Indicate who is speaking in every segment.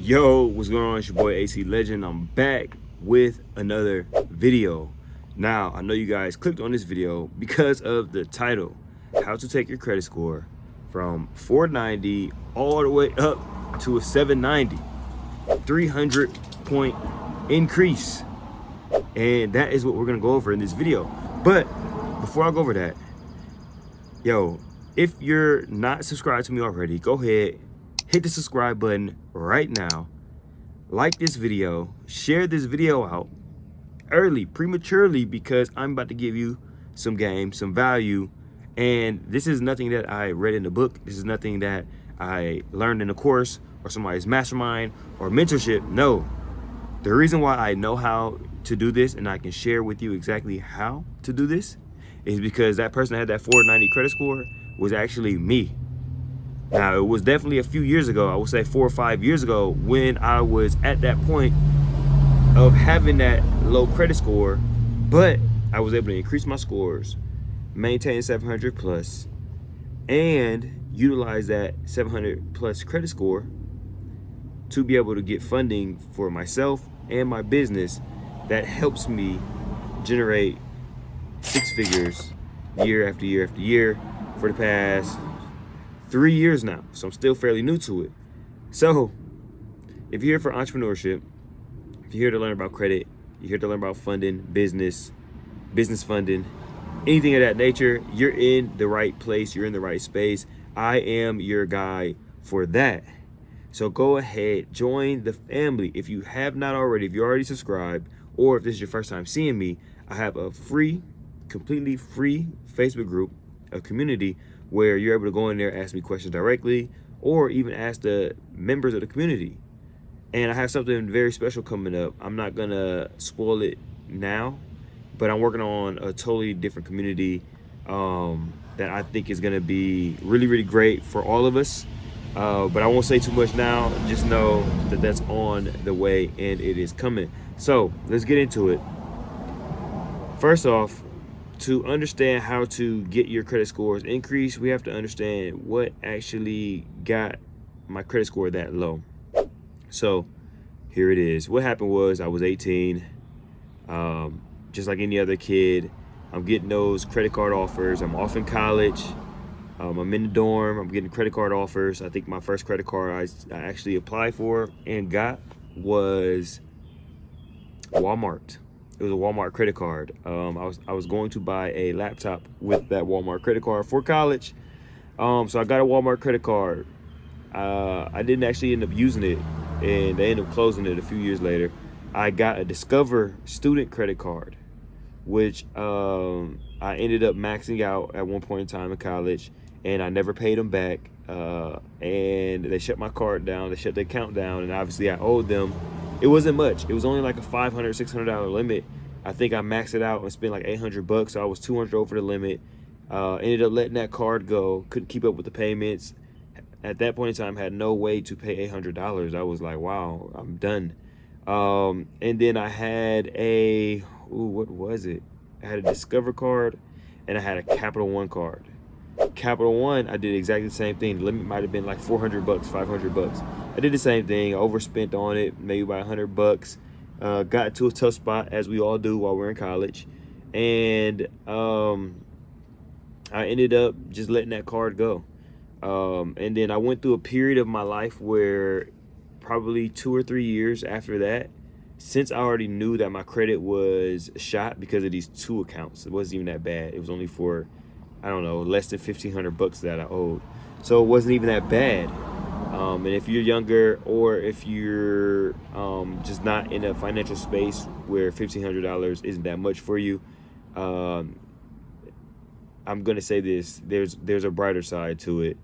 Speaker 1: Yo, what's going on? It's your boy AC Legend. I'm back with another video. Now, I know you guys clicked on this video because of the title, how to take your credit score from 490 all the way up to a 790, 300-point increase. And that is what we're gonna go over in this video. But before I go over that, yo, if you're not subscribed to me already, go ahead, hit the subscribe button right now, like this video, share this video out early, prematurely, because I'm about to give you some game, some value. And this is nothing that I read in the book. This is nothing that I learned in a course or somebody's mastermind or mentorship. No, the reason why I know how to do this and I can share with you exactly how to do this is because that person that had that 490 credit score was actually me. Now, it was definitely a few years ago, I would say 4 or 5 years ago, when I was at that point of having that low credit score, but I was able to increase my scores, maintain 700 plus, and utilize that 700 plus credit score to be able to get funding for myself and my business that helps me generate 6 figures year after year after year for the past 3 years now. So I'm still fairly new to it. So if you're here for entrepreneurship, if you're here to learn about credit, you're here to learn about funding, business funding, anything of that nature, you're in the right place, you're in the right space. I am your guy for that. So go ahead, join the family. If you have not already, if you're already subscribed, or if this is your first time seeing me, I have a free, completely free Facebook group, a community where you're able to go in there, ask me questions directly, or even ask the members of the community. And I have something very special coming up. I'm not gonna spoil it now, but I'm working on a totally different community that I think is gonna be really, really great for all of us. But I won't say too much now. Just know that that's on the way and it is coming. So let's get into it. First off, to understand how to get your credit scores increased, we have to understand what actually got my credit score that low. So here it is. What happened was I was 18, just like any other kid. I'm getting those credit card offers. I'm off in college. I'm in the dorm. I'm getting credit card offers. I think my first credit card I actually applied for and got was Walmart. It was a Walmart credit card. I was going to buy a laptop with that Walmart credit card for college. So I got a Walmart credit card. I didn't actually end up using it, and they ended up closing it a few years later. I got a Discover student credit card, which I ended up maxing out at one point in time in college, and I never paid them back. And they shut my card down. They shut the account down, and obviously I owed them. It wasn't much. It was only like a $500, $600 limit. I think I maxed it out and spent like $800, so I was $200 over the limit. Ended up letting that card go. Couldn't keep up with the payments. At that point in time, had no way to pay $800. I was like, wow, I'm done. And then I had what was it? I had a Discover card and I had a Capital One card. Capital One, I did exactly the same thing. The limit might have been like $400, $500. I did the same thing. I overspent on it, maybe by $100. Got to a tough spot, as we all do while we're in college, and I ended up just letting that card go. And then I went through a period of my life where probably 2 or 3 years after that, since I already knew that my credit was shot because of these 2 accounts, it wasn't even that bad. It was only for, I don't know, less than $1,500 that I owed. So it wasn't even that bad. And if you're younger, or if you're just not in a financial space where $1,500 isn't that much for you, I'm gonna say this: there's a brighter side to it.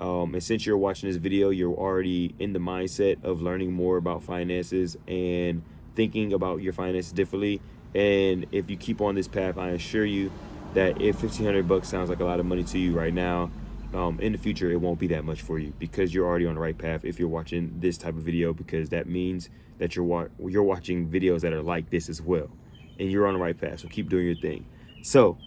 Speaker 1: And since you're watching this video, you're already in the mindset of learning more about finances and thinking about your finances differently. And if you keep on this path, I assure you that if $1,500 sounds like a lot of money to you right now, in the future it won't be that much for you, because you're already on the right path if you're watching this type of video, because that means that you're watching videos that are like this as well, and you're on the right path. So keep doing your thing. So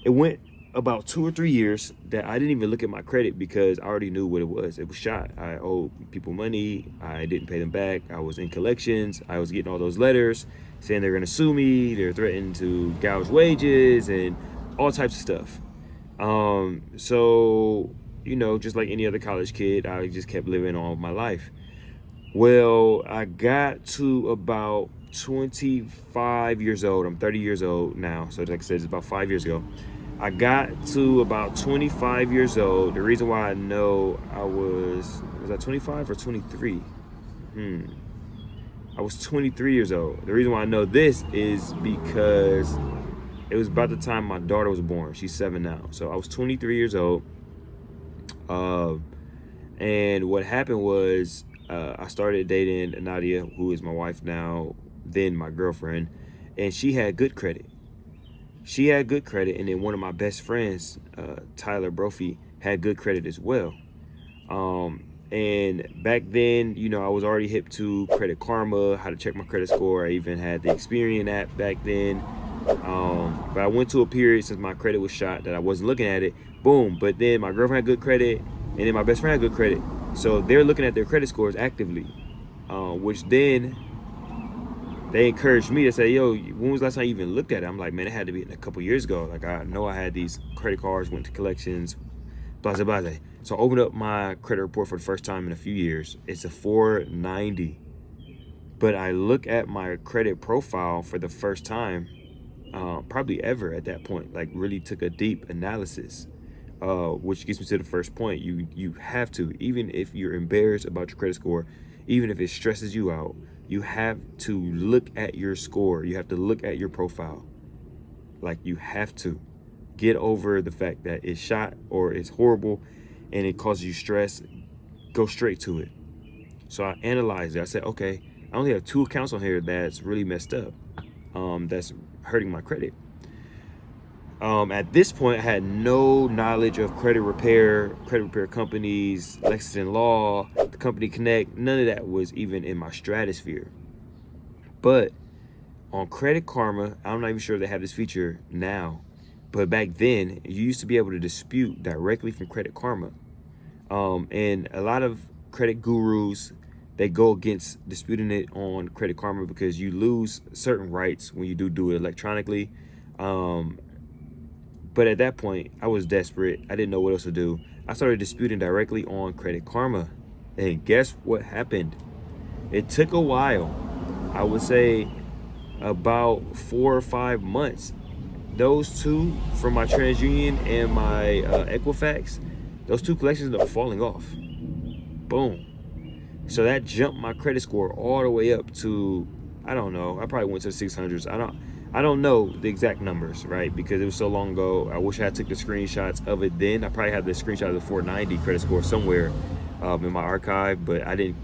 Speaker 1: it went about 2 or 3 years that I didn't even look at my credit because I already knew what it was. It was shot. I owed people money. I didn't pay them back. I was in collections. I was getting all those letters saying they're going to sue me. They're threatening to gouge wages and all types of stuff. So, you know, just like any other college kid, I just kept living on my life. Well, I got to about 25 years old. I'm 30 years old now. So like I said, it's about 5 years ago. I got to about 25 years old. The reason why I know I was I 25 or 23? I was 23 years old. The reason why I know this is because it was about the time my daughter was born. She's 7 now. So I was 23 years old. And what happened was I started dating Nadia, who is my wife now, then my girlfriend, and she had good credit. And then one of my best friends, Tyler Brophy, had good credit as well. And back then, you know, I was already hip to Credit Karma, how to check my credit score. I even had the Experian app back then. But I went to a period since my credit was shot that I wasn't looking at it. Boom. But then my girlfriend had good credit, and then my best friend had good credit. So they're looking at their credit scores actively, which then they encouraged me to say, yo, when was the last time you even looked at it? I'm like, man, it had to be a couple years ago. Like, I know I had these credit cards, went to collections, blah, blah, blah. So I opened up my credit report for the first time in a few years. It's a 490. But I look at my credit profile for the first time, probably ever at that point, like really took a deep analysis, which gets me to the first point. You have to, even if you're embarrassed about your credit score, even if it stresses you out, you have to look at your score. You have to look at your profile. Like, you have to get over the fact that it's shot or it's horrible and it causes you stress. Go straight to it. So I analyzed it. I said, okay, I only have 2 accounts on here that's really messed up. That's hurting my credit. At this point, I had no knowledge of credit repair companies, Lexington Law, the Company Connect. None of that was even in my stratosphere. But on Credit Karma, I'm not even sure they have this feature now, but back then, you used to be able to dispute directly from Credit Karma. And a lot of credit gurus, they go against disputing it on Credit Karma because you lose certain rights when you do it electronically. But at that point, I was desperate. I didn't know what else to do. I started disputing directly on Credit Karma. And guess what happened? It took a while. I would say about 4 or 5 months. Those 2 from my TransUnion and my Equifax, those 2 collections ended up falling off. Boom. So that jumped my credit score all the way up to, I don't know, I probably went to the 600s. I don't know the exact numbers, right? Because it was so long ago. I wish I took the screenshots of it then. I probably have the screenshot of the 490 credit score somewhere in my archive, but I didn't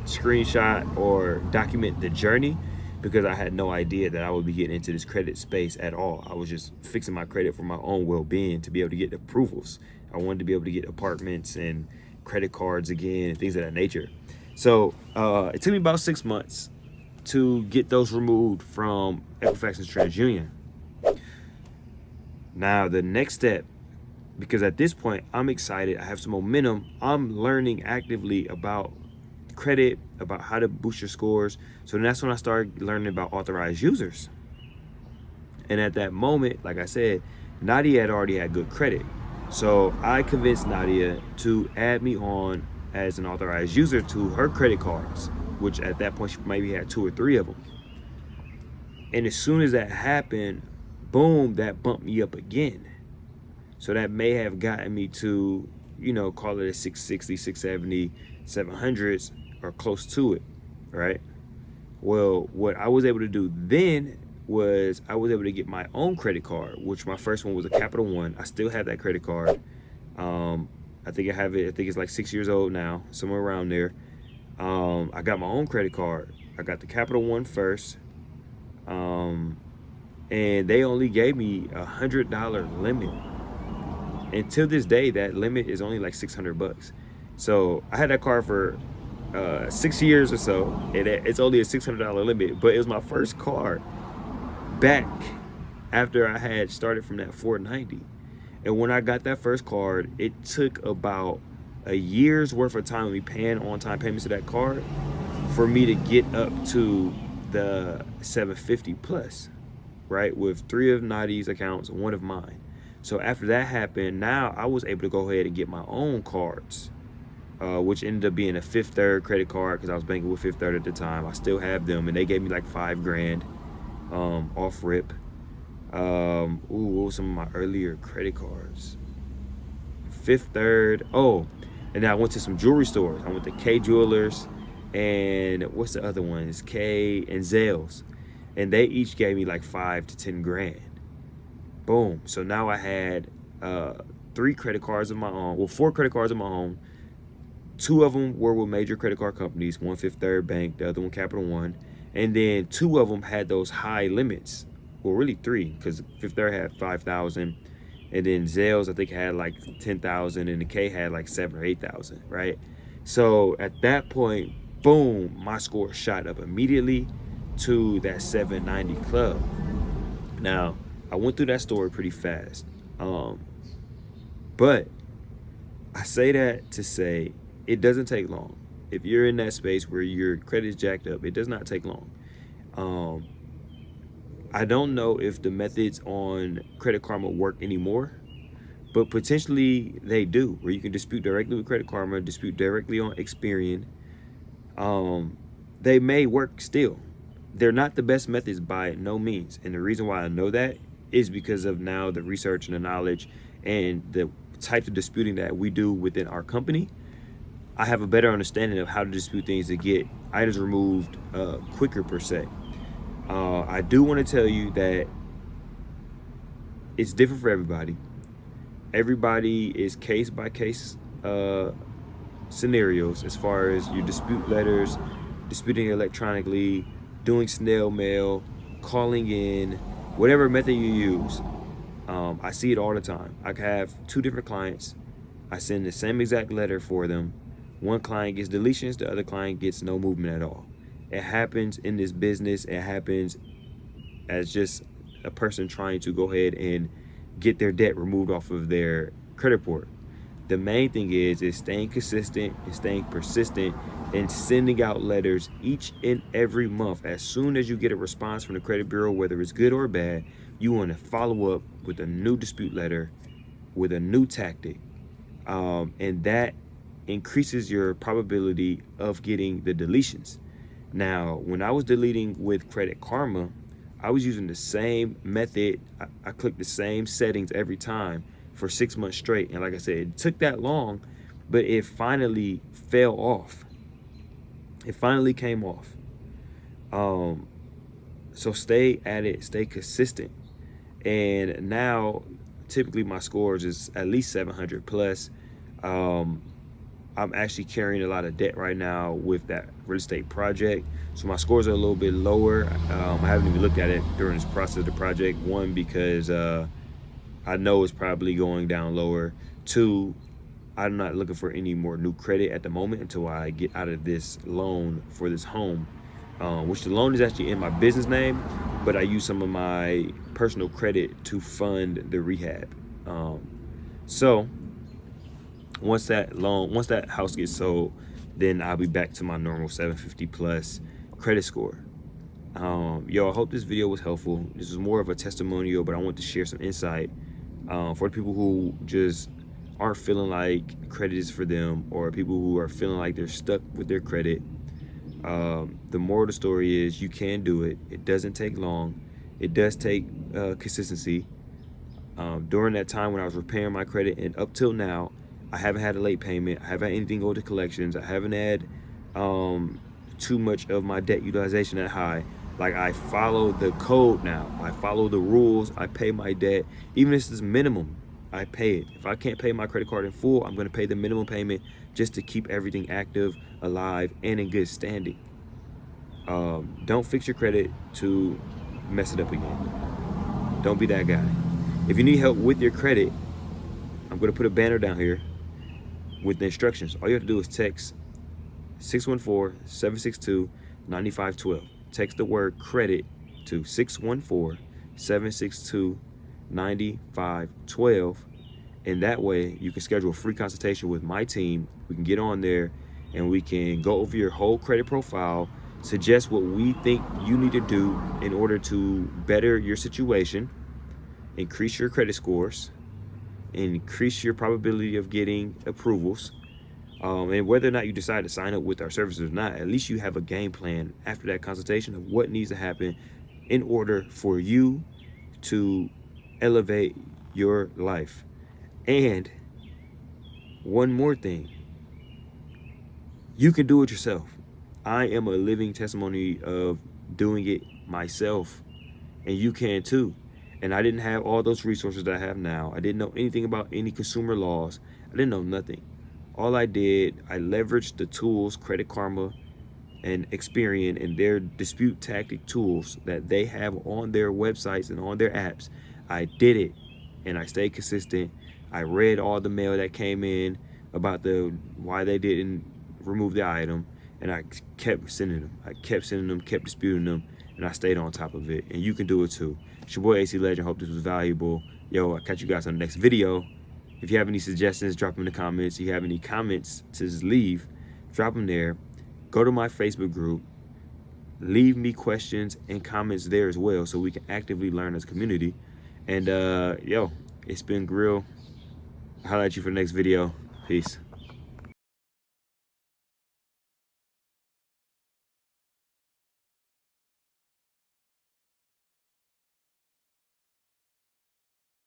Speaker 1: screenshot or document the journey because I had no idea that I would be getting into this credit space at all. I was just fixing my credit for my own well-being to be able to get approvals. I wanted to be able to get apartments and credit cards again and things of that nature. So it took me about 6 months to get those removed from Equifax and TransUnion. Now the next step, because at this point I'm excited, I have some momentum, I'm learning actively about credit, about how to boost your scores. So that's when I started learning about authorized users. And at that moment, like I said, Nadia had already had good credit. So I convinced Nadia to add me on as an authorized user to her credit cards, which at that point she maybe had 2 or 3 of them. And as soon as that happened, boom, that bumped me up again. So that may have gotten me to, you know, call it a 660, 670, 700s or close to it, right? Well, what I was able to do then was I was able to get my own credit card, which my first one was a Capital One. I still have that credit card. I think I have it. I think it's like 6 years old now, somewhere around there. I got my own credit card. I got the Capital One first. And they only gave me $100 limit. And to this day, that limit is only like $600. So I had that card for 6 years or so, and it's only a $600 limit, but it was my first card back after I had started from that 490. And when I got that first card, it took about a year's worth of time of me paying on-time payments to that card for me to get up to the 750 plus, right? With 3 of Nadi's accounts, 1 of mine. So after that happened, now I was able to go ahead and get my own cards, which ended up being a Fifth Third credit card because I was banking with Fifth Third at the time. I still have them, and they gave me like $5,000 off rip. What were some of my earlier credit cards? Fifth Third. Oh, and then I went to some jewelry stores. I went to K Jewelers, and what's the other one? It's K and Zales, and they each gave me like $5,000 to $10,000. Boom. So now I had 3 credit cards of my own. Well, 4 credit cards of my own. 2 of them were with major credit card companies. One Fifth Third Bank, the other one Capital One, and then 2 of them had those high limits. Well, really 3, because Fifth Third had 5,000, and then Zales I think had like 10,000, and the K had like 7,000 or 8,000, right? So at that point, boom, my score shot up immediately to that 790 club. Now, I went through that story pretty fast, but I say that to say it doesn't take long. If you're in that space where your credit is jacked up, it does not take long. I don't know if the methods on Credit Karma work anymore, but potentially they do, where you can dispute directly with Credit Karma, dispute directly on Experian. They may work still. They're not the best methods by no means. And the reason why I know that is because of now the research and the knowledge and the types of disputing that we do within our company. I have a better understanding of how to dispute things to get items removed quicker per se. I do want to tell you that it's different for everybody. Everybody is case by case scenarios as far as your dispute letters, disputing electronically, doing snail mail, calling in, whatever method you use. I see it all the time. I have 2 different clients. I send the same exact letter for them. One client gets deletions, the other client gets no movement at all. It happens in this business. It happens as just a person trying to go ahead and get their debt removed off of their credit report. The main thing is staying consistent and staying persistent and sending out letters each and every month. As soon as you get a response from the credit bureau, whether it's good or bad, you want to follow up with a new dispute letter with a new tactic, and that increases your probability of getting the deletions. Now, when I was deleting with Credit Karma, I was using the same method. I clicked the same settings every time for 6 months straight. And like I said, it took that long, but it finally fell off. It finally came off. So stay at it, stay consistent. And now, typically my scores is at least 700 plus. I'm actually carrying a lot of debt right now with that real estate project. So my scores are a little bit lower. I haven't even looked at it during this process of the project. 1, because I know it's probably going down lower. 2, I'm not looking for any more new credit at the moment until I get out of this loan for this home, which the loan is actually in my business name, but I use some of my personal credit to fund the rehab. So once that house gets sold, then I'll be back to my normal 750 plus credit score. Yo, I hope this video was helpful. This was more of a testimonial, but I want to share some insight for the people who just aren't feeling like credit is for them, or people who are feeling like they're stuck with their credit. The moral of the story is you can do it. It doesn't take long. It does take consistency. During that time when I was repairing my credit and up till now, I haven't had a late payment. I haven't had anything go to collections. I haven't had too much of my debt utilization that high. Like, I follow the code now. I follow the rules. I pay my debt. Even if it's minimum, I pay it. If I can't pay my credit card in full, I'm going to pay the minimum payment just to keep everything active, alive, and in good standing. Don't fix your credit to mess it up again. Don't be that guy. If you need help with your credit, I'm going to put a banner down here with the instructions. All you have to do is text 614-762-9512. Text the word credit to 614 762-9512. And that way you can schedule a free consultation with my team. We can get on there and we can go over your whole credit profile, suggest what we think you need to do in order to better your situation, increase your credit scores, increase your probability of getting approvals. And whether or not you decide to sign up with our services or not, at least you have a game plan after that consultation of what needs to happen in order for you to elevate your life. And one more thing, you can do it yourself. I am a living testimony of doing it myself, and you can too. And I didn't have all those resources that I have now. I didn't know anything about any consumer laws. I didn't know nothing. All I did, I leveraged the tools, Credit Karma and Experian, and their dispute tactic tools that they have on their websites and on their apps. I did it, and I stayed consistent. I read all the mail that came in about why they didn't remove the item, and I kept sending them. Kept disputing them, and I stayed on top of it. And you can do it too. It's your boy AC Legend. Hope this was valuable. Yo, I'll catch you guys on the next video. If you have any suggestions, drop them in the comments. If you have any comments to leave, drop them there. Go to my Facebook group. Leave me questions and comments there as well so we can actively learn as a community. And yo, it's been real. I'll holler at you for the next video. Peace.